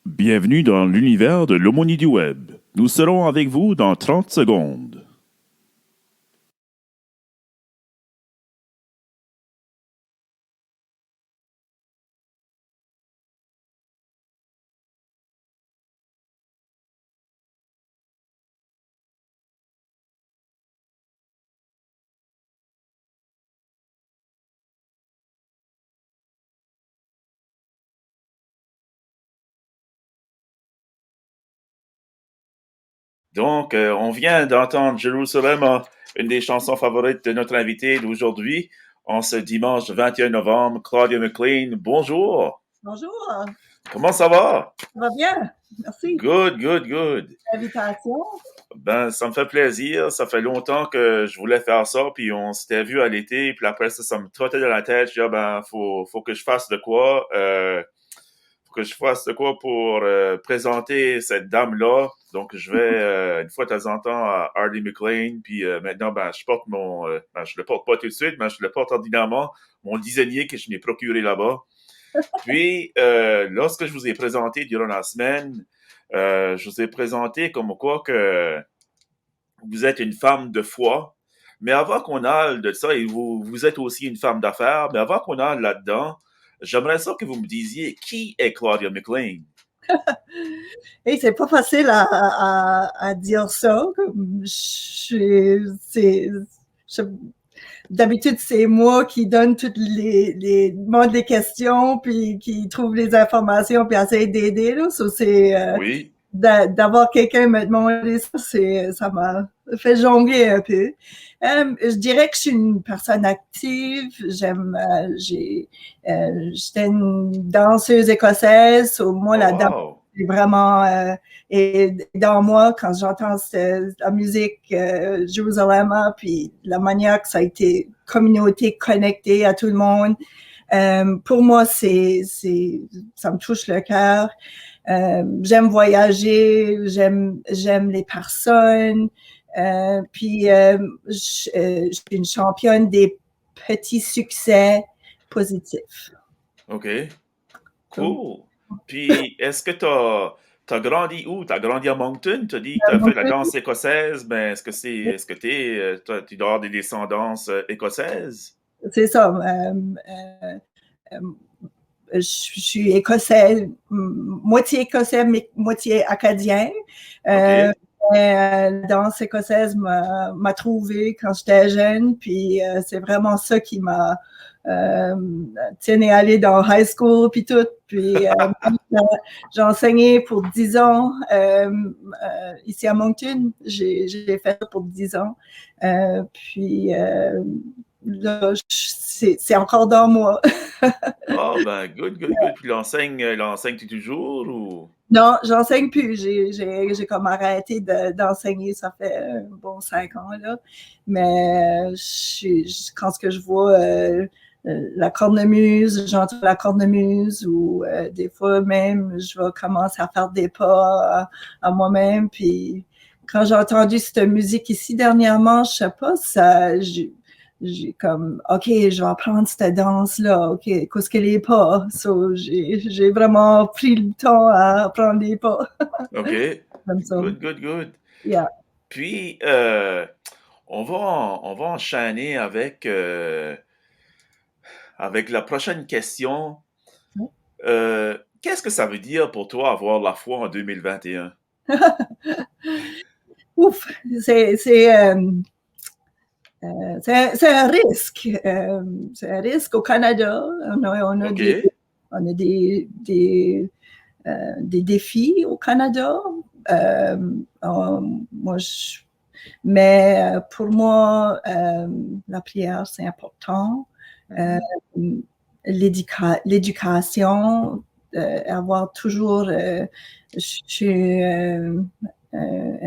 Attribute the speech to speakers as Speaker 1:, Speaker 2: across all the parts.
Speaker 1: Bienvenue dans l'univers de l'aumônier du web. Nous serons avec vous dans 30 secondes. Donc, on vient d'entendre Jérusalem, une des chansons favorites de notre invité d'aujourd'hui, en ce dimanche 21 novembre, Claudia McLean. Bonjour.
Speaker 2: Bonjour,
Speaker 1: Comment ça va?
Speaker 2: ça va bien? Merci de
Speaker 1: Good, good, good.
Speaker 2: l'invitation.
Speaker 1: Ben, ça me fait plaisir. Ça fait longtemps que je voulais faire ça, puis on s'était vu à l'été, puis après ça me trottait dans la tête. Je dis, ah ben, faut que je fasse de quoi. Faut que je fasse de quoi pour présenter cette dame-là. Donc, je vais une fois de temps en temps à Hardy McLean. Puis maintenant, ben, je porte je le porte pas tout de suite, mais je le porte ordinairement, mon dizainier que je m'ai procuré là-bas. Puis, lorsque je vous ai présenté durant la semaine, je vous ai présenté comme quoi que vous êtes une femme de foi. Mais avant qu'on aille de ça, et vous êtes aussi une femme d'affaires, mais avant qu'on aille là-dedans, j'aimerais ça que vous me disiez qui est Claudia McLean.
Speaker 2: Et c'est pas facile à dire ça. D'habitude, c'est moi qui donne toutes demande les questions, puis qui trouve les informations, puis essaie d'aider. Là. So,
Speaker 1: Oui.
Speaker 2: d'avoir quelqu'un me demander ça, ça m'a fait jongler un peu. Je dirais que je suis une personne active. J'étais une danseuse écossaise. So, moi,
Speaker 1: Oh,
Speaker 2: la danse,
Speaker 1: wow.
Speaker 2: c'est vraiment, et dans moi, quand j'entends la musique Jérusalem, puis la manière que ça a été communauté connectée à tout le monde, pour moi, ça me touche le cœur. J'aime voyager, j'aime les personnes, puis je suis une championne des petits succès positifs.
Speaker 1: OK. Cool. Puis, est-ce que t'as grandi où? T'as grandi à Moncton? T'as dit que t'as fait de la danse écossaise, mais est-ce que tu dois avoir des descendances écossaises?
Speaker 2: C'est ça. Euh, je suis écossais, moitié écossais, mais moitié acadien. Euh,
Speaker 1: OK.
Speaker 2: la danse écossaise m'a trouvée quand j'étais jeune, puis c'est vraiment ça qui m'a tenu à aller dans high school puis tout. Puis j'ai enseigné pour 10 ans ici à Moncton. J'ai fait ça pour 10 ans. Puis là, c'est encore dans moi.
Speaker 1: Oh, ben, good, good, good. Puis l'enseigne-tu toujours ou?
Speaker 2: Non, j'enseigne plus. J'ai comme arrêté d'enseigner, ça fait bon 5 ans, là. Mais quand ce que je vois la cornemuse, j'entends la cornemuse ou des fois même, je vais commencer à faire des pas à moi-même. Puis quand j'ai entendu cette musique ici dernièrement, je sais pas, j'ai comme, OK, je vais apprendre cette danse-là, OK, qu'est-ce qu'elle est pas? So, j'ai vraiment pris le temps à apprendre les pas.
Speaker 1: OK.
Speaker 2: Comme ça.
Speaker 1: Good, good, good.
Speaker 2: Yeah.
Speaker 1: Puis, on va enchaîner avec la prochaine question. Qu'est-ce que ça veut dire pour toi avoir la foi en 2021?
Speaker 2: Ouf, c'est un risque. C'est un risque au Canada.
Speaker 1: OK.
Speaker 2: On a des défis au Canada. Euh, moi, mais pour moi, la prière, c'est important. Euh,
Speaker 1: Mhm.
Speaker 2: l'éducation, avoir toujours, je suis un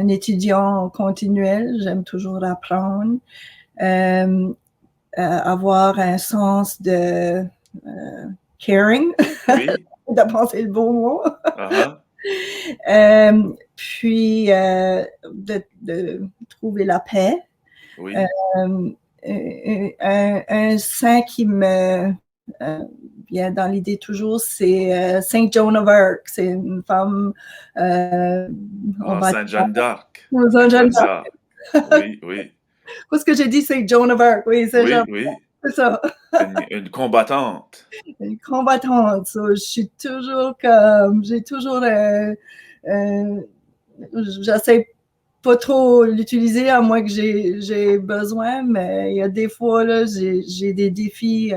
Speaker 2: étudiant continuel, j'aime toujours apprendre, avoir un sens de caring,
Speaker 1: Oui.
Speaker 2: de penser le bon mot.
Speaker 1: Uh-huh.
Speaker 2: Puis de trouver la paix.
Speaker 1: Oui.
Speaker 2: Un saint qui me vient dans l'idée toujours, c'est Saint Joan of Arc. C'est une femme.
Speaker 1: Sainte Jeanne d'Arc.
Speaker 2: Sainte Jeanne
Speaker 1: Jeanne
Speaker 2: d'Arc.
Speaker 1: d'Arc. Oui, oui.
Speaker 2: Qu'est-ce que j'ai dit? Saint Joan of Arc. Oui, c'est
Speaker 1: Oui, oui.
Speaker 2: c'est ça.
Speaker 1: Une combattante.
Speaker 2: Une combattante. So, je suis toujours comme. J'ai toujours. J'essaie pas trop l'utiliser à moins que j'ai besoin, mais il y a des fois, là, j'ai des défis.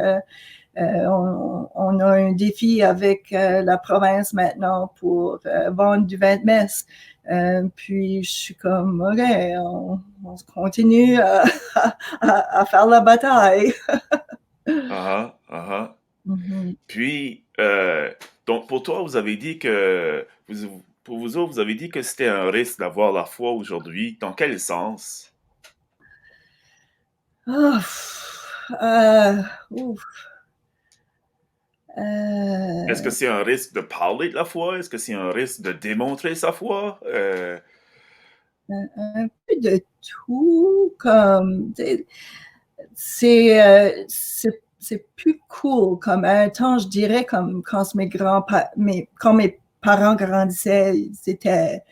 Speaker 2: On a un défi avec la province maintenant pour vendre du vin de messe. Puis je suis comme, OK, on continue à faire la bataille.
Speaker 1: Ah, ah, ah.
Speaker 2: Mhm.
Speaker 1: Puis, donc pour toi, vous avez dit que, pour vous autres, vous avez dit que c'était un risque d'avoir la foi aujourd'hui. Dans quel sens?
Speaker 2: Ah, ouf,
Speaker 1: Est-ce que
Speaker 2: euh,
Speaker 1: c'est un risque de parler de la foi? Est-ce que c'est un risque de démontrer sa foi?
Speaker 2: un peu de tout, comme, c'est plus cool. Comme à un temps, je dirais, comme quand quand mes parents grandissaient, c'était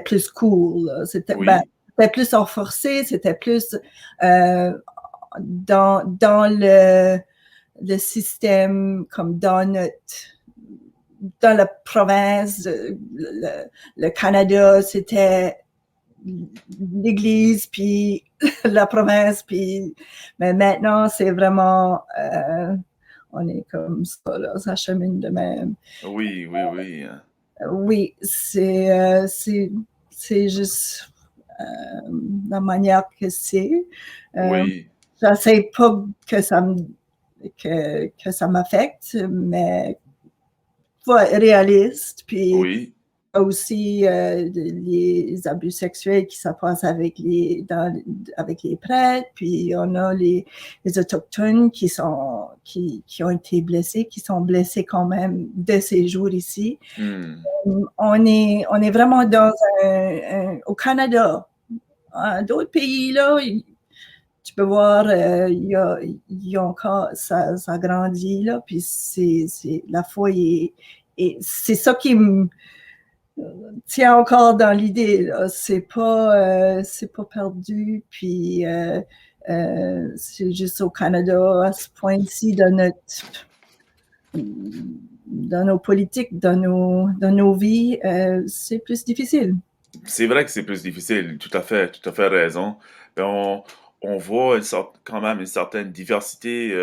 Speaker 2: plus cool.
Speaker 1: Oui.
Speaker 2: C'était plus renforcé, c'était plus dans le système, comme dans la province, le Canada, c'était l'Église, puis la province, puis mais maintenant, c'est vraiment, on est comme ça, là, ça chemine de même.
Speaker 1: Oui, oui, oui.
Speaker 2: Oui, c'est juste la manière que c'est. Euh,
Speaker 1: Oui,
Speaker 2: J'essaie pas que ça m'affecte, mais faut être réaliste, puis
Speaker 1: oui.
Speaker 2: aussi les abus sexuels qui se passent avec les prêtres, puis on a les Autochtones qui ont été blessés, qui sont blessés quand même de ces jours ici.
Speaker 1: Hmm.
Speaker 2: On est vraiment au Canada. D'autres pays, là, tu peux voir, il y a encore, ça grandit, là, puis la foi, et c'est ça qui me tient encore dans l'idée, là. C'est pas perdu, puis c'est juste au Canada, à ce point-ci, dans nos politiques, dans nos vies, c'est plus difficile.
Speaker 1: C'est vrai que c'est plus difficile, tout à fait raison. Mais on voit quand même une certaine diversité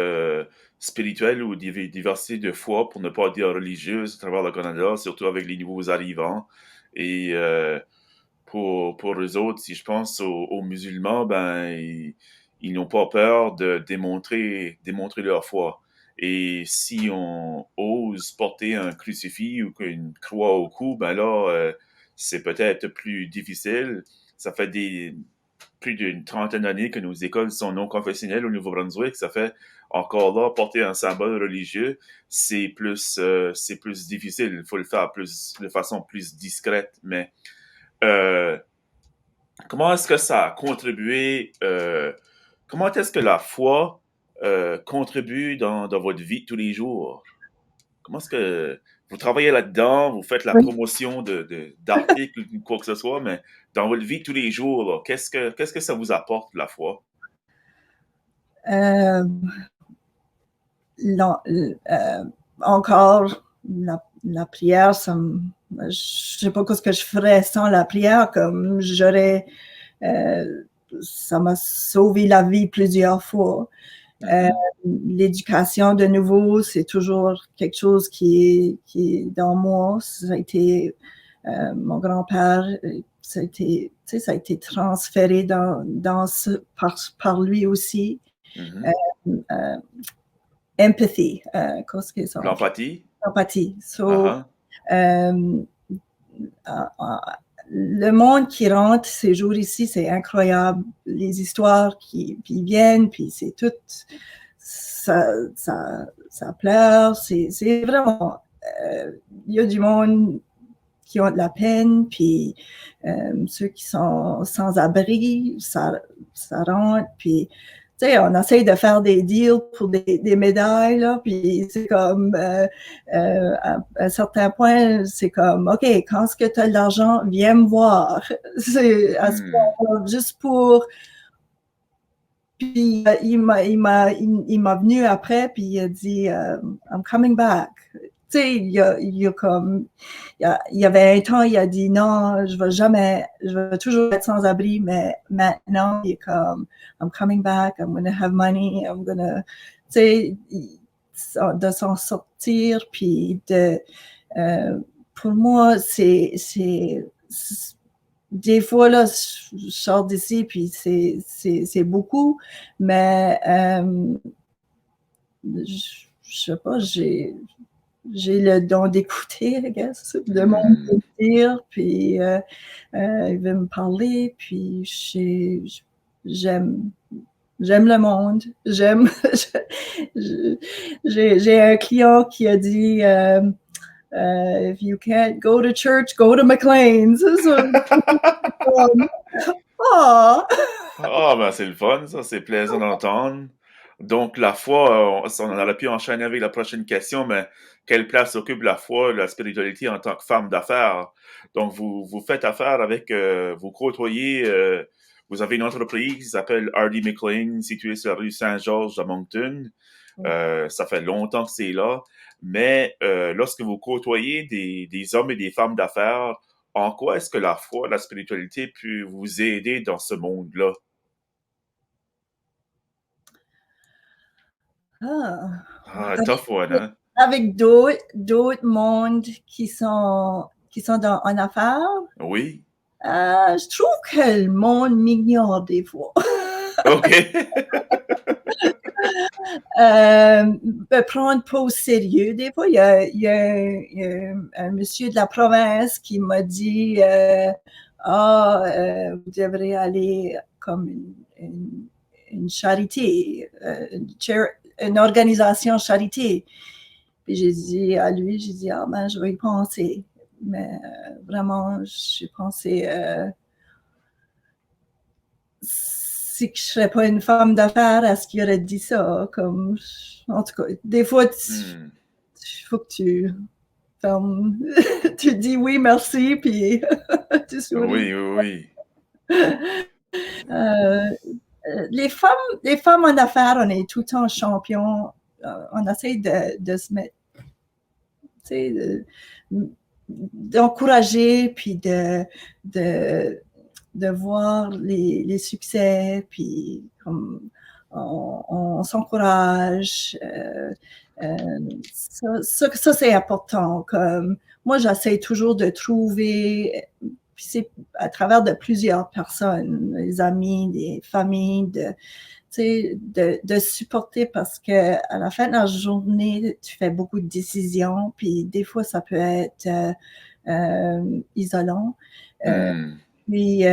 Speaker 1: spirituelle ou diversité de foi, pour ne pas dire religieuse, à travers le Canada, surtout avec les nouveaux arrivants. Et pour eux autres, si je pense aux musulmans, ben ils n'ont pas peur de démontrer leur foi. Et si on ose porter un crucifix ou une croix au cou, ben là, c'est peut-être plus difficile. Ça fait plus d'une trentaine d'années que nos écoles sont non confessionnelles au Nouveau-Brunswick. Ça fait encore là, porter un symbole religieux, c'est plus difficile. Il faut le faire de façon plus discrète. Mais euh, comment est-ce que ça a contribué, comment est-ce que la foi contribue dans votre vie de tous les jours? Comment est-ce que vous travaillez là-dedans, vous faites la
Speaker 2: Oui.
Speaker 1: promotion d'articles ou quoi que ce soit, mais dans votre vie de tous les jours, là, qu'est-ce que ça vous apporte, la foi?
Speaker 2: Euh, non, encore, la prière, je sais pas ce que je ferais sans la prière, comme euh, ça m'a sauvé la vie plusieurs fois.
Speaker 1: Mhm.
Speaker 2: L'éducation, de nouveau, c'est toujours quelque chose qui est dans moi. Ça a été mon grand-père, ça a été transféré par lui aussi.
Speaker 1: Mhm.
Speaker 2: Euh, Empathy, qu'est-ce que ça?
Speaker 1: L'empathie?
Speaker 2: Empathie.
Speaker 1: Ah
Speaker 2: So,
Speaker 1: ah.
Speaker 2: euh, le monde qui rentre ces jours ici, c'est incroyable. Les histoires qui viennent, puis c'est tout, ça pleure. C'est vraiment, il y a du monde qui ont de la peine, puis ceux qui sont sans abri, ça rentre, puis sais, on essaye de faire des deals pour des médailles, là, puis c'est comme, à un certain point, c'est comme, OK, quand est-ce que tu as de l'argent, viens me voir. C'est à ce
Speaker 1: Hmm.
Speaker 2: point-là, juste pour. Puis il m'a venu après, puis il a dit, I'm coming back. Tu sais, il a comme, il y avait un temps, il a dit non, je vais toujours être sans abri, mais maintenant, il est comme, I'm coming back, I'm gonna have money, I'm gonna, tu sais, de s'en sortir, puis pour moi, des fois, là, je sors d'ici, puis c'est beaucoup, mais je sais pas, j'ai le don d'écouter, I guess. Le monde
Speaker 1: Hmm.
Speaker 2: veut me dire, puis il veut me parler, puis j'aime j'aime le monde. J'ai un client qui a dit if you can't go to church, go to McLean's. Oh!
Speaker 1: Ah, ben c'est le fun, ça, c'est plaisant d'entendre. Donc, la foi, on aurait pu enchaîner avec la prochaine question, mais quelle place occupe la foi, la spiritualité en tant que femme d'affaires? Donc, vous faites affaire avec, vous côtoyez, vous avez une entreprise qui s'appelle Hardy McLean, située sur la rue Saint-Georges à Moncton. Ça fait longtemps que c'est là, mais lorsque vous côtoyez des hommes et des femmes d'affaires, en quoi est-ce que la foi, la spiritualité peut vous aider dans ce monde-là?
Speaker 2: Ah,
Speaker 1: Ah, tough one, hein?
Speaker 2: avec d'autres mondes qui sont en affaires,
Speaker 1: Oui.
Speaker 2: je trouve que le monde m'ignore des fois.
Speaker 1: OK.
Speaker 2: Me prendre pas au sérieux. Des fois, il y a un monsieur de la province qui m'a dit vous devrez aller comme une charité, une organisation charité. Puis j'ai dit à lui, j'ai dit, ah ben, je vais y penser. Mais vraiment, j'ai pensé, si je serais pas une femme d'affaires, est-ce qu'il aurait dit ça? Comme, en tout cas, des fois,
Speaker 1: Hmm.
Speaker 2: il faut que tu fermes, tu dis oui, merci, puis tu souris.
Speaker 1: Oui, oui, oui.
Speaker 2: Euh, les femmes en affaires, on est tout le temps champions. On essaie de se mettre, tu sais, d'encourager, puis de, de voir les succès, puis comme on s'encourage. Ça, c'est important. Comme, moi, j'essaie toujours de trouver, puis c'est à travers de plusieurs personnes, des amis, des familles, de supporter parce que à la fin de la journée, tu fais beaucoup de décisions, puis des fois, ça peut être isolant. Euh,
Speaker 1: Hmm.
Speaker 2: puis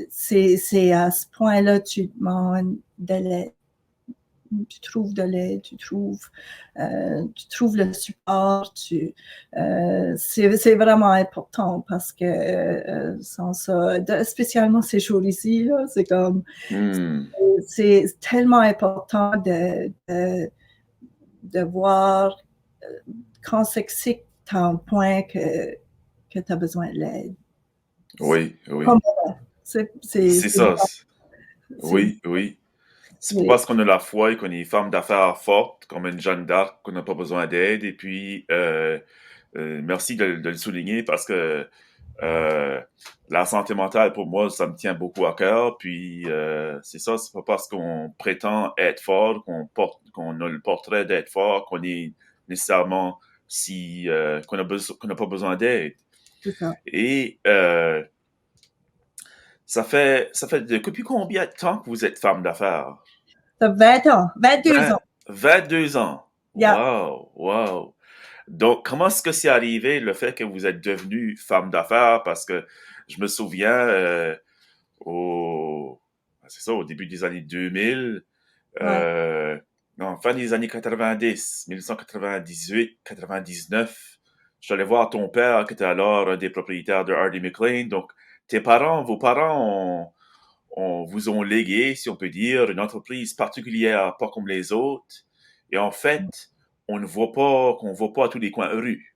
Speaker 2: c'est à ce point-là, tu demandes de l'aide. Tu trouves de l'aide, tu trouves le support, c'est vraiment important parce que sans ça, spécialement ces jours ici, là, c'est comme,
Speaker 1: Hmm.
Speaker 2: c'est tellement important de voir quand c'est que tu as un point que tu as besoin de l'aide.
Speaker 1: Oui, oui.
Speaker 2: Comme c'est
Speaker 1: C'est ça.
Speaker 2: c'est
Speaker 1: Oui, oui. C'est pas
Speaker 2: c'est
Speaker 1: parce qu'on a la foi et qu'on est une femme d'affaires forte, comme une Jeanne d'Arc, qu'on n'a pas besoin d'aide. Et puis, merci de le souligner parce que la santé mentale, pour moi, ça me tient beaucoup à cœur. Puis, c'est ça, c'est pas parce qu'on prétend être fort, qu'on a le portrait d'être fort, qu'on est nécessairement qu'on n'a pas besoin d'aide.
Speaker 2: ça.
Speaker 1: Et ça fait depuis combien de temps que vous êtes femme d'affaires?
Speaker 2: Ça 20 ans, 22 ans.
Speaker 1: 20, 22 ans.
Speaker 2: Yeah.
Speaker 1: Wow, wow. Donc, comment est-ce que c'est arrivé le fait que vous êtes devenue femme d'affaires? Parce que je me souviens, au, c'est ça, au début des années 2000,
Speaker 2: Ouais.
Speaker 1: euh, non, fin des années 90, 1998, 99, je suis allé voir ton père qui était alors un des propriétaires de Hardy McLean. Donc, vos parents on vous ont légué, si on peut dire, une entreprise particulière, pas comme les autres. Et en fait, qu'on voit pas à tous les coins rues.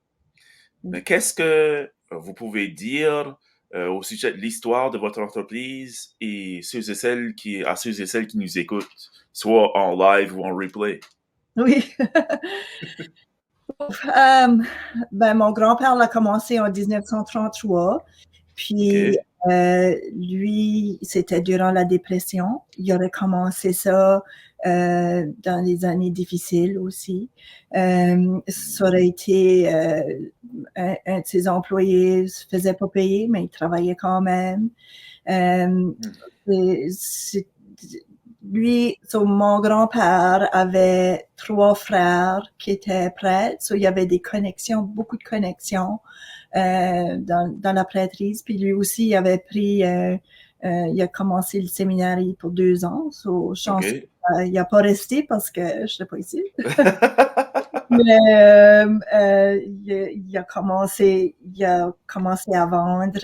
Speaker 1: Mais qu'est-ce que vous pouvez dire au sujet de l'histoire de votre entreprise et à ceux et celles qui nous écoutent, soit en live ou en replay?
Speaker 2: Oui. Ben, mon grand-père l'a commencé en 1933. Puis,
Speaker 1: OK.
Speaker 2: lui, c'était durant la dépression. Il aurait commencé ça dans les années difficiles aussi. Ça aurait été un de ses employés se faisait pas payer, mais il travaillait quand même. Euh, c'est- Lui, mon grand-père avait 3 frères qui étaient prêtres. So, il y avait des connexions, beaucoup de connexions dans la prêtrise. Puis lui aussi, il avait pris, il a commencé le séminaire pour 2 ans. So, chance,
Speaker 1: OK.
Speaker 2: il n'a pas resté parce que je ne sais pas ici. Mais il a commencé à vendre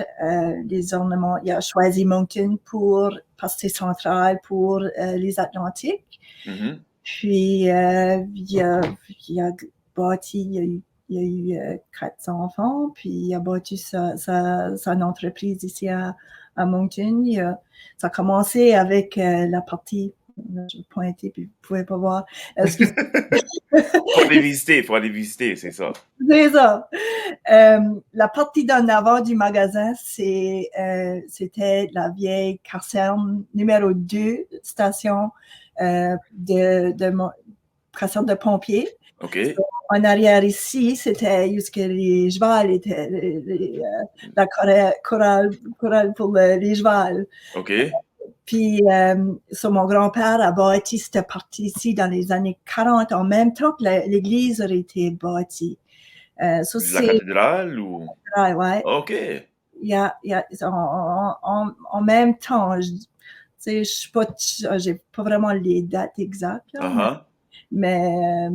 Speaker 2: des ornements. Il a choisi Moncton parce que c'est central pour les Atlantiques.
Speaker 1: Mhm.
Speaker 2: Puis il a bâti, il a eu 4 enfants, puis il a bâti son entreprise ici à Moncton. Ça a commencé avec la partie, je vais pointer, puis vous ne pouvez pas voir. Excusez.
Speaker 1: Faut aller visiter, c'est ça.
Speaker 2: C'est ça. La partie d'en avant du magasin, c'était la vieille caserne numéro 2, station caserne de pompiers.
Speaker 1: OK.
Speaker 2: En arrière ici, c'était jusque les chevals étaient, la chorale pour les chevals.
Speaker 1: OK.
Speaker 2: Puis, mon grand-père a bâti cette partie ici dans les années 40, en même temps que l'église aurait été bâtie. Ça,
Speaker 1: La
Speaker 2: c'est
Speaker 1: cathédrale ou?
Speaker 2: ouais.
Speaker 1: OK.
Speaker 2: En même temps, j'ai pas vraiment les dates exactes, là,
Speaker 1: Uh-huh.
Speaker 2: mais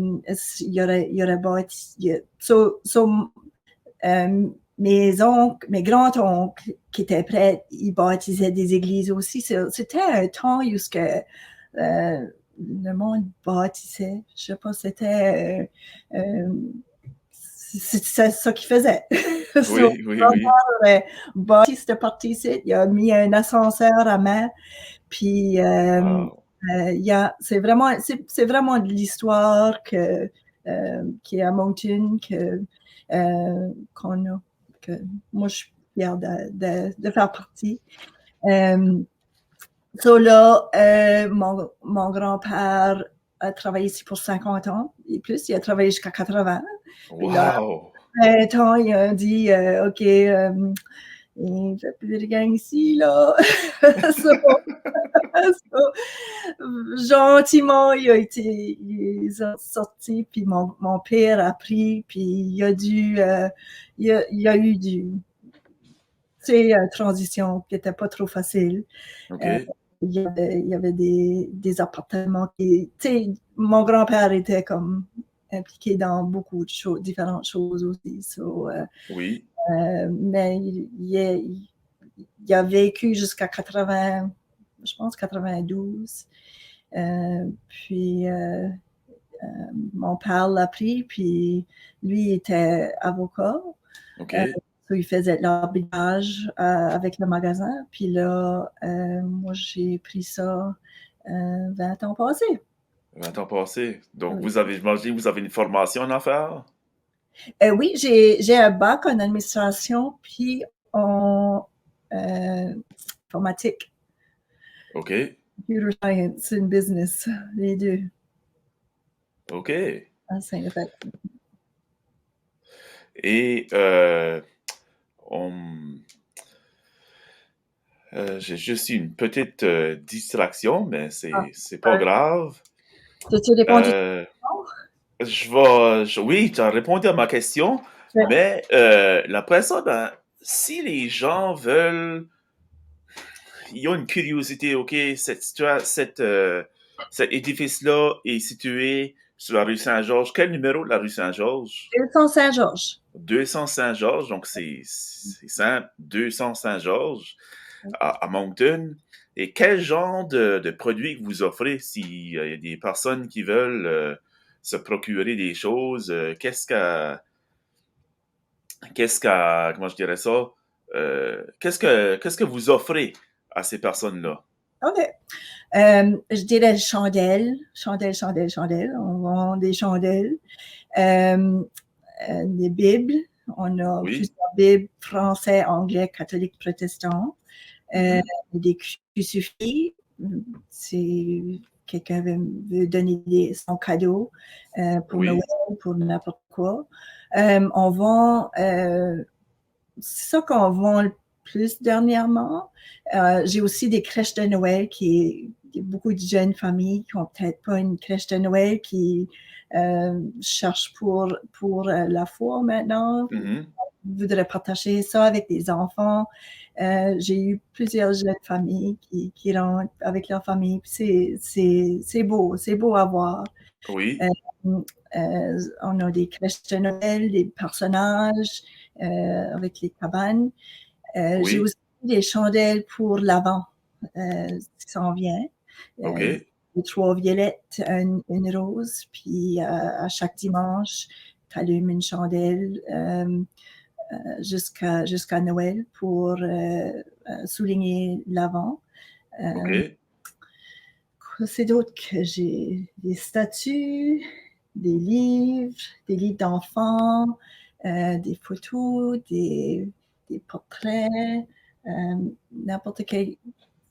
Speaker 2: il y aurait bâti. Mes grands-oncles qui étaient prêts, ils baptisaient des églises aussi. C'était un temps où le monde bâtissait. Je sais pas, c'est ça qu'ils faisaient. So,
Speaker 1: Oui, oui,
Speaker 2: mon
Speaker 1: oui.
Speaker 2: père aurait bâti cette partie-ci, il a mis un ascenseur à main, puis
Speaker 1: Wow.
Speaker 2: c'est vraiment de l'histoire qui est à Moncton qu'on a, que moi je suis fière de faire partie. Là, mon grand-père a travaillé ici pour 50 ans et plus. Il a travaillé jusqu'à 80. Puis là,
Speaker 1: Wow.
Speaker 2: après 20 ans, il a dit OK, il ne fait plus de gang ici, là. So, gentiment, ils ont sorti, puis mon père a pris, puis il a eu transition qui n'était pas trop facile.
Speaker 1: OK.
Speaker 2: Il y avait des appartements mon grand-père était comme impliqué dans beaucoup de choses, différentes choses aussi.
Speaker 1: Oui.
Speaker 2: Mais il a vécu jusqu'à 80, je pense 92. Puis mon père l'a pris, puis lui était avocat.
Speaker 1: OK.
Speaker 2: Il faisait de l'arbitrage avec le magasin. Puis là, moi, j'ai pris ça 20 ans passés.
Speaker 1: 20 ans passés. Donc,
Speaker 2: Oui,
Speaker 1: j'imagine, vous avez une formation en affaires?
Speaker 2: oui, j'ai un bac en administration, puis en informatique,
Speaker 1: OK.
Speaker 2: computer science and business, les deux
Speaker 1: OK.
Speaker 2: à Saint-Effet.
Speaker 1: Et on, j'ai juste eu une petite distraction, mais
Speaker 2: Ah,
Speaker 1: c'est pas grave.
Speaker 2: as-tu répondu?
Speaker 1: Euh, oui, tu as répondu à ma question,
Speaker 2: Oui.
Speaker 1: mais après ça, ben, si les gens veulent, ils ont une curiosité, ok, cet édifice-là est situé sur la rue Saint-Georges. Quel numéro de la rue Saint-Georges?
Speaker 2: 200 Saint-Georges.
Speaker 1: 200 Saint-Georges, donc c'est simple, 200 Saint-Georges. à Moncton. Et quel genre de produits que vous offrez s'il y a des personnes qui veulent se procurer des choses? Comment je dirais ça? Qu'est-ce que vous offrez à ces personnes-là?
Speaker 2: OK. Je dirais chandelles, chandelles, chandelles, chandelles. On vend des chandelles. Euh, des Bibles. On a
Speaker 1: Oui?
Speaker 2: plusieurs Bibles français, anglais, catholiques, protestants.
Speaker 1: Mhm.
Speaker 2: Des crucifix. Si quelqu'un veut donner son cadeau pour Noël,
Speaker 1: Oui?
Speaker 2: pour n'importe quoi. On vend, c'est ça qu'on vend le plus dernièrement. J'ai aussi des crèches de Noël il y a beaucoup de jeunes familles qui n'ont peut-être pas une crèche de Noël qui cherchent pour la foi maintenant,
Speaker 1: Mhm.
Speaker 2: voudraient partager ça avec les enfants. J'ai eu plusieurs jeunes familles qui rentrent avec leur famille. C'est beau à voir.
Speaker 1: Oui?
Speaker 2: Euh, on a des crèches de Noël, des personnages avec les cabanes. J'ai
Speaker 1: Oui?
Speaker 2: aussi des chandelles pour l'Avent qui s'en vient. Euh,
Speaker 1: OK.
Speaker 2: les 3 violettes, une rose, puis à chaque dimanche, tu allumes une chandelle jusqu'à Noël pour souligner l'Avent. Euh,
Speaker 1: OK.
Speaker 2: c'est d'autres que j'ai des statues, des livres d'enfants, des photos, des portraits, euh, n'importe quel.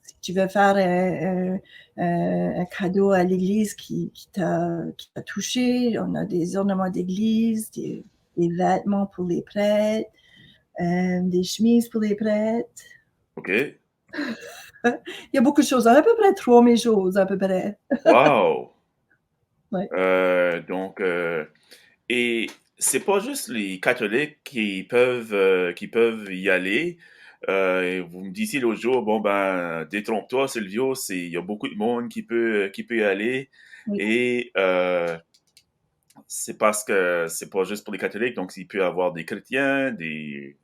Speaker 2: Si tu veux faire un cadeau à l'église qui t'a touché, on a des ornements d'église, des vêtements pour les prêtres, des chemises pour les prêtres.
Speaker 1: OK.
Speaker 2: Il y a beaucoup de choses, à peu près 3000 choses, à peu près.
Speaker 1: Wow!
Speaker 2: Ouais.
Speaker 1: Donc, et c'est pas juste les catholiques qui peuvent y aller. Et vous me disiez l'autre jour, bon ben, détrompe-toi, Silvio, il y a beaucoup de monde qui peut y aller.
Speaker 2: Oui.
Speaker 1: Et c'est parce que c'est pas juste pour les catholiques, donc il peut y avoir des chrétiens, des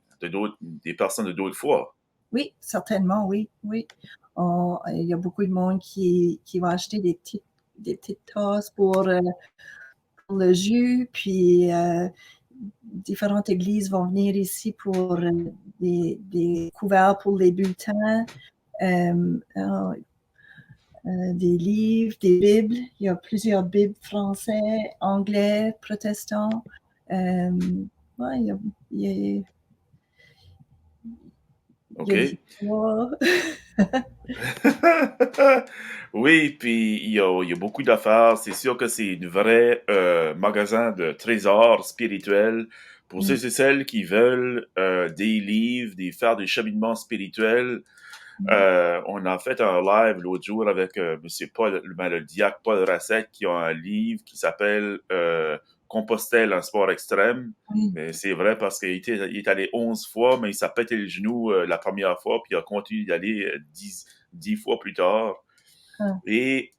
Speaker 1: personnes de d'autres foi.
Speaker 2: Oui, certainement, oui, oui. Il y a beaucoup de monde qui va acheter des petites tasses pour le jus, puis différentes églises vont venir ici pour des couverts pour les bulletins, euh, euh, des livres, des Bibles. Il y a plusieurs Bibles français, anglais, protestants. Euh, ouais, il y a de
Speaker 1: OK?
Speaker 2: l'histoire.
Speaker 1: Oui, puis il y a beaucoup d'affaires. C'est sûr que c'est une vraie magasin de trésors spirituels pour ceux et celles qui veulent des livres, faire des cheminements spirituels. On a fait un live l'autre jour avec Monsieur Paul, le diacre Paul Racette, qui a un livre qui s'appelle Compostelle, un sport extrême.
Speaker 2: Oui.
Speaker 1: Mais c'est vrai parce il est allé 11 fois, mais il s'est pété le genou la première fois, puis il a continué d'y aller 10 fois plus tard.
Speaker 2: Ah.
Speaker 1: Et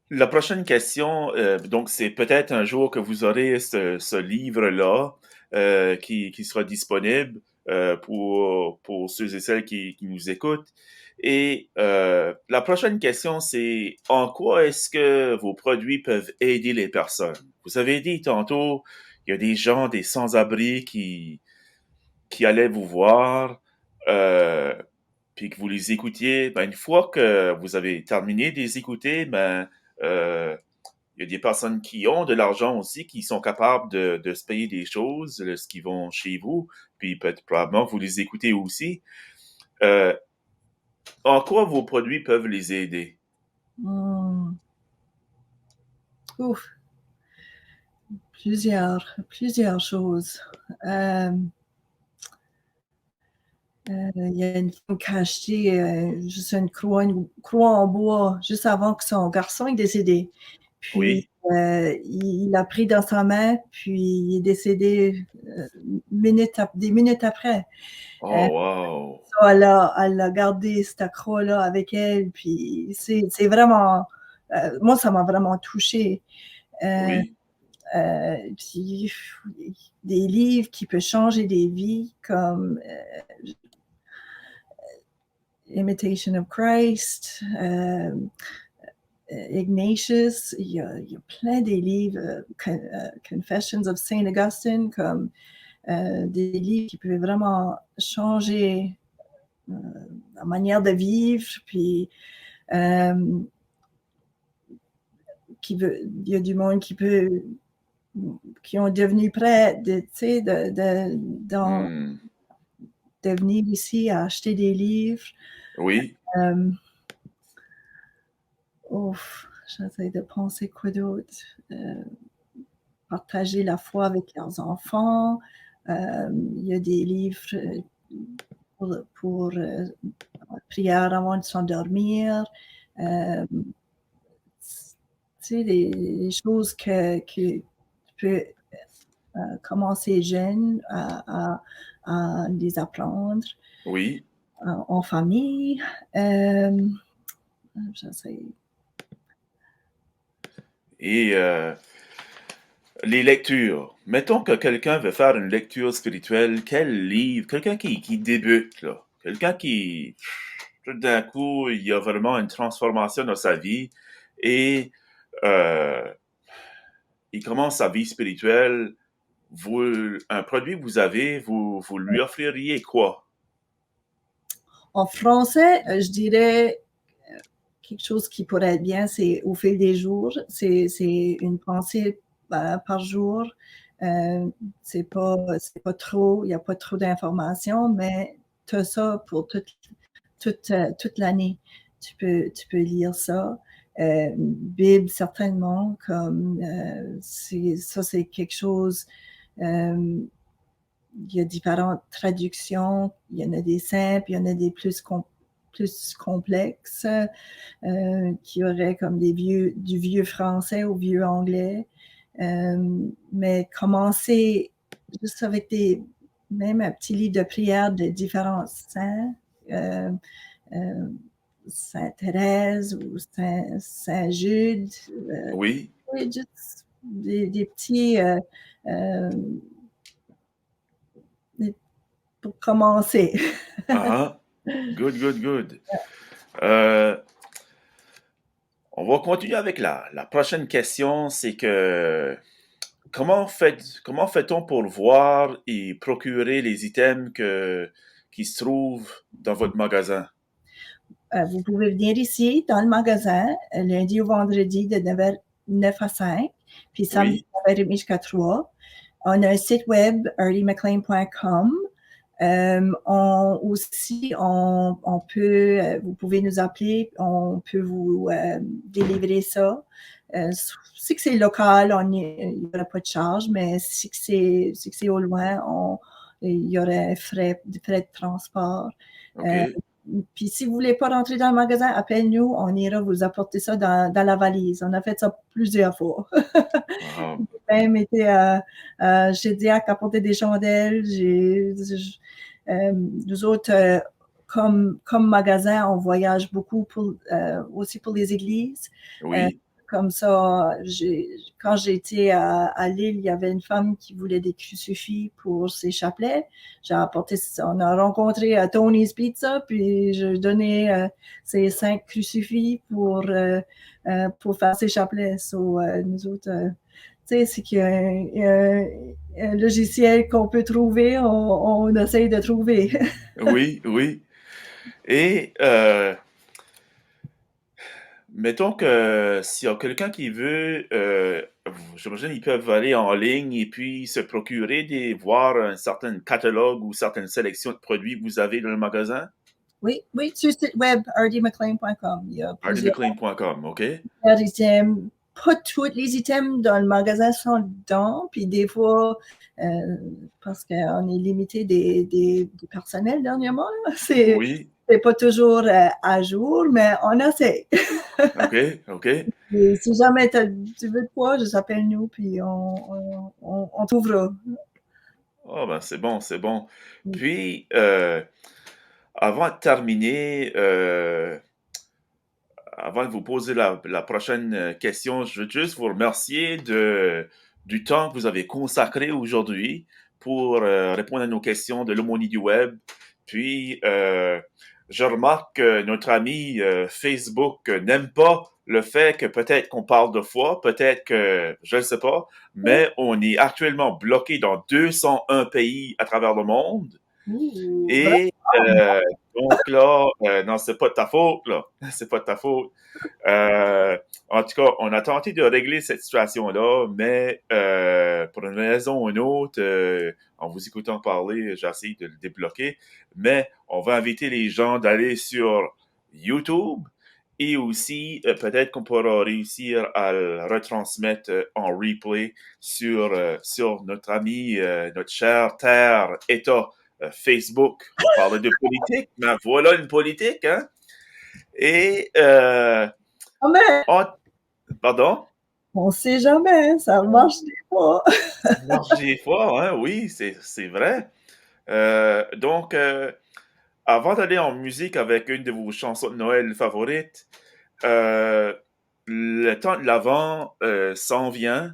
Speaker 1: la prochaine question, donc c'est peut-être un jour que vous aurez ce livre-là qui sera disponible pour ceux et celles qui nous écoutent. Et la prochaine question, c'est en quoi est-ce que vos produits peuvent aider les personnes? Vous avez dit tantôt, il y a des gens, des sans-abri qui allaient vous voir. Euh, Puis que vous les écoutiez, ben, une fois que vous avez terminé de les écouter, ben, euh, il y a des personnes qui ont de l'argent aussi, qui sont capables de se payer des choses, ce qui vont chez vous, puis peut-être probablement vous les écoutez aussi. Euh, En quoi vos produits peuvent les aider?
Speaker 2: Hmm. Ouf, plusieurs choses. Euh, il y a une femme qui a acheté juste une croix en bois juste avant que son garçon est décédé. Puis
Speaker 1: Oui?
Speaker 2: il l'a pris dans sa main, puis il est décédé des minutes après. Euh,
Speaker 1: Oh, wow!
Speaker 2: elle a gardé cette croix-là avec elle, puis c'est vraiment, moi ça m'a vraiment touchée. Euh,
Speaker 1: Oui?
Speaker 2: Puis des livres qui peuvent changer des vies comme Imitation of Christ, Ignatius, il y a plein des livres, Confessions of Saint Augustine, comme des livres qui peuvent vraiment changer la manière de vivre, puis il y a du monde qui ont devenu prêts de venir ici à acheter des livres.
Speaker 1: Oui.
Speaker 2: J'essaie de penser quoi d'autre. Partager la foi avec leurs enfants. Il y a des livres pour prière avant de s'endormir. Des choses que tu peux commencer jeune à les apprendre.
Speaker 1: Oui.
Speaker 2: En famille. J'essaie.
Speaker 1: Et les lectures. Mettons que quelqu'un veut faire une lecture spirituelle, quel livre? Quelqu'un qui débute, là. Quelqu'un qui, tout d'un coup, il y a vraiment une transformation dans sa vie et il commence sa vie spirituelle. Un produit que vous avez, vous lui offririez quoi?
Speaker 2: En français, je dirais quelque chose qui pourrait être bien, c'est au fil des jours. C'est une pensée par jour. C'est pas trop, il n'y a pas trop d'informations, mais tu as ça pour toute l'année. Tu peux lire ça. Bible, certainement, comme ça, c'est quelque chose. Il y a différentes traductions. Il y en a des simples, il y en a des plus complexes, qui auraient comme du vieux français ou vieux anglais. Mais commencer juste avec même un petit livre de prière de différents saints, Sainte Thérèse ou Saint Jude.
Speaker 1: Oui.
Speaker 2: Juste des petits pour commencer.
Speaker 1: Good, good, good. On va continuer avec la prochaine question. C'est que comment fait-on pour voir et procurer les items qui se trouvent dans votre magasin?
Speaker 2: Vous pouvez venir ici dans le magasin lundi au vendredi de 9 à 5, puis samedi
Speaker 1: Oui.
Speaker 2: 9h30 jusqu'à 3. On a un site web, earlymclean.com. Aussi, on peut, vous pouvez nous appeler, on peut vous délivrer ça. Si c'est local, il n'y aura pas de charge, mais si c'est au loin, il y aurait des frais de transport.
Speaker 1: OK.
Speaker 2: Puis si vous voulez pas rentrer dans le magasin, appelle-nous, on ira vous apporter ça dans la valise. On a fait ça plusieurs fois.
Speaker 1: Wow.
Speaker 2: J'ai même été chez Diac apporter des chandelles. Nous autres, comme magasin, on voyage beaucoup aussi pour les églises.
Speaker 1: Oui.
Speaker 2: Comme ça, quand j'étais à Lille, il y avait une femme qui voulait des crucifix pour ses chapelets. J'ai apporté, on a rencontré à Tony's Pizza, puis je donnais ces 5 crucifix pour faire ses chapelets. So, nous autres, tu sais, c'est qu'il y a un logiciel qu'on peut trouver, on essaye de trouver.
Speaker 1: Oui, oui. Et mettons que s'il y a quelqu'un qui veut, j'imagine ils peuvent aller en ligne et puis se procurer voir un certain catalogue ou certaines sélections de produits que vous avez dans le magasin?
Speaker 2: Oui, sur le site web rdmclean.com. Il y a plusieurs
Speaker 1: RDMcLean.com, OK?
Speaker 2: items. Pas tous les items dans le magasin sont dedans, puis des fois, parce qu'on est limité des personnels dernièrement, c'est
Speaker 1: Oui.
Speaker 2: pas toujours à jour, mais on essaie.
Speaker 1: OK, OK.
Speaker 2: Et si jamais tu veux de quoi, je s'appelle nous, puis on t'ouvre.
Speaker 1: Oh, ben, c'est bon, c'est bon. Puis, avant de terminer, avant de vous poser la prochaine question, je veux juste vous remercier du temps que vous avez consacré aujourd'hui pour répondre à nos questions de l'aumônier du web. Puis, je remarque que notre ami Facebook n'aime pas le fait que peut-être qu'on parle de foi, peut-être que, je ne sais pas, mais on est actuellement bloqué dans 201 pays à travers le monde.
Speaker 2: Ouh,
Speaker 1: Et donc là, non, c'est pas de ta faute, là. C'est pas de ta faute. Euh, En tout cas, on a tenté de régler cette situation-là, mais pour une raison ou une autre, en vous écoutant parler, j'ai essayé de le débloquer. Mais on va inviter les gens d'aller sur YouTube et aussi peut-être qu'on pourra réussir à le retransmettre en replay sur notre ami, notre cher terre État Facebook. On parlait de politique, mais voilà une politique, hein? Et
Speaker 2: ah, mais
Speaker 1: oh, pardon?
Speaker 2: on sait jamais, ça marche des fois.
Speaker 1: Marche des fois, hein? Oui, c'est vrai. Donc, avant d'aller en musique avec une de vos chansons de Noël favorites, euh, le temps de l'Avent s'en vient.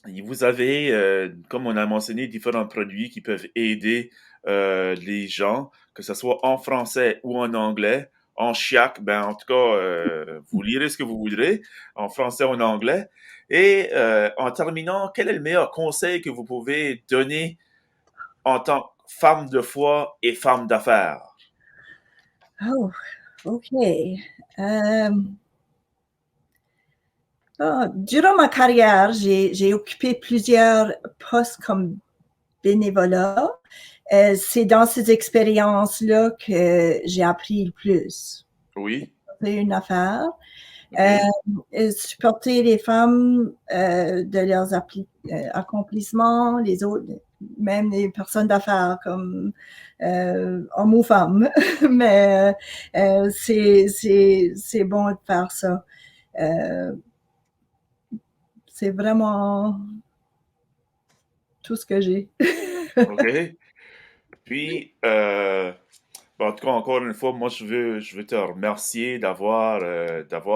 Speaker 1: Et vous avez, comme on a mentionné, différents produits qui peuvent aider les gens, que ce soit en français ou en anglais. En chiac, ben en tout cas, vous lirez ce que vous voudrez, en français ou en anglais. Et en terminant, quel est le meilleur conseil que vous pouvez donner en tant que femme de foi et femme d'affaires?
Speaker 2: Oh, OK. Euh, durant ma carrière, j'ai occupé plusieurs postes comme bénévolat. C'est dans ces expériences-là que j'ai appris le plus.
Speaker 1: Oui,
Speaker 2: C'est une affaire. Euh,
Speaker 1: OK.
Speaker 2: Supporter les femmes de leurs accomplissements, les autres, même les personnes d'affaires comme hommes ou femmes. Mais c'est bon de faire ça. Euh, c'est vraiment tout ce que j'ai.
Speaker 1: OK. Puis, bon, en tout cas, encore une fois, moi, je veux te remercier d'avoir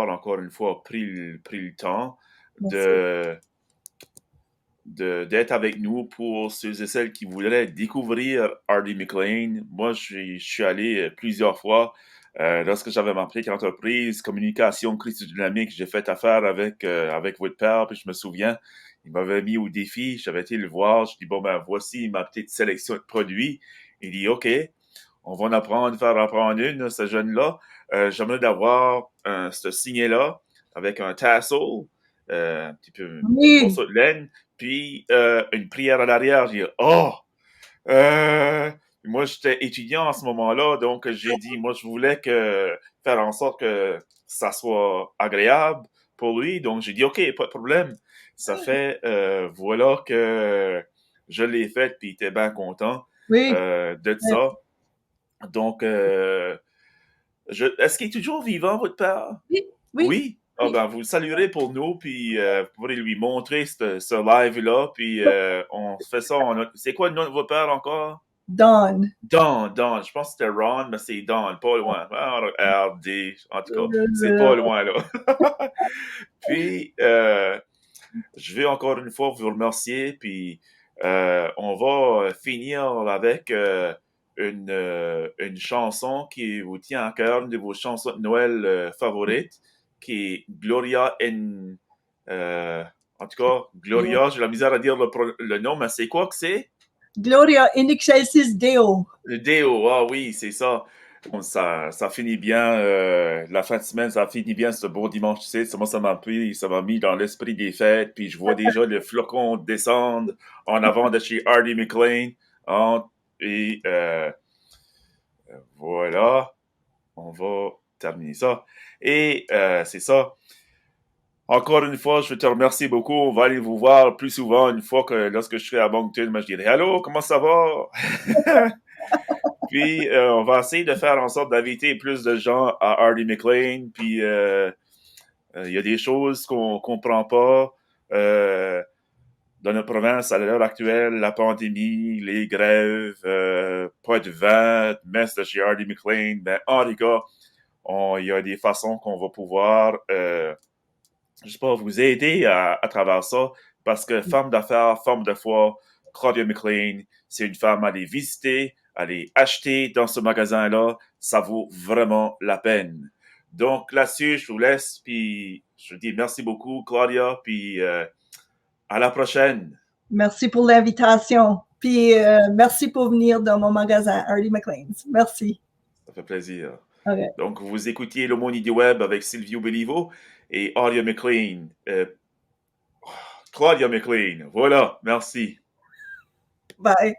Speaker 1: encore une fois pris le temps
Speaker 2: Merci.
Speaker 1: de, d'être avec nous pour ceux et celles qui voudraient découvrir Hardy McLean. Moi, je suis allé plusieurs fois. Lorsque j'avais ma petite entreprise, communication, crise dynamique, j'ai fait affaire avec votre père, puis je me souviens, il m'avait mis au défi, j'avais été le voir, je dis, bon, ben, voici ma petite sélection de produits. Il dit, OK, on va en apprendre, faire apprendre une, ce jeune-là. J'aimerais d'avoir ce signet-là avec un tassel, un petit
Speaker 2: Oui,
Speaker 1: morceau de laine, puis une prière à l'arrière. J'ai dit, oh! Euh, Moi, j'étais étudiant à ce moment-là, donc j'ai dit, moi, je voulais faire en sorte que ça soit agréable pour lui. Donc, j'ai dit, OK, pas de problème. Ça fait, voilà que je l'ai fait, puis il était bien content
Speaker 2: oui,
Speaker 1: de ça. Donc, est-ce qu'il est toujours vivant, votre père?
Speaker 2: oui, oui,
Speaker 1: Oui? Ah
Speaker 2: oui.
Speaker 1: ben, vous le saluerez pour nous, puis vous pourrez lui montrer ce live-là, puis on fait ça. C'est quoi le nom de votre père encore?
Speaker 2: Dawn.
Speaker 1: Don. Je pense que c'était Ron, mais c'est Don, pas loin. Ah, RD, en tout cas, c'est pas loin, là. Puis, je vais encore une fois vous remercier, puis on va finir avec une chanson qui vous tient à cœur, une de vos chansons de Noël favorites, qui est Gloria in... euh, en tout cas, Gloria, j'ai la misère à dire le nom, mais c'est quoi que c'est?
Speaker 2: Gloria in excelsis Deo.
Speaker 1: Le Déo, ah oui, c'est ça. Bon, ça finit bien, la fin de semaine, ça finit bien ce beau dimanche, tu sais, ça m'a mis dans l'esprit des fêtes, puis je vois déjà le flocon descendre en avant de chez Hardy McLean, hein, et voilà, on va terminer ça. Et c'est ça. Encore une fois, je te remercie beaucoup. On va aller vous voir plus souvent une fois que lorsque je serai à Moncton, moi je dirai Allô, comment ça va? Puis, on va essayer de faire en sorte d'inviter plus de gens à Hardy McLean. Puis, il y a des choses qu'on comprend pas dans notre province à l'heure actuelle, la pandémie, les grèves, pas de vente, messe de chez Hardy McLean. Ben, en tout cas, il y a des façons qu'on va pouvoir, je sais pas, vous aider à travers ça. parce que femme d'affaires, femme de foi, Claudia McLean, c'est une femme à aller visiter, à aller acheter dans ce magasin-là. Ça vaut vraiment la peine. Donc là-dessus, je vous laisse, puis je vous dis merci beaucoup, Claudia, puis à la prochaine.
Speaker 2: Merci pour l'invitation. Puis merci pour venir dans mon magasin, Harley McLean's. Merci.
Speaker 1: Ça fait plaisir.
Speaker 2: Okay.
Speaker 1: Donc, vous écoutiez l'Aumônier du Web avec Silvio Bellivo et Claudia McLean. Claudia McLean. Voilà, merci.
Speaker 2: Bye.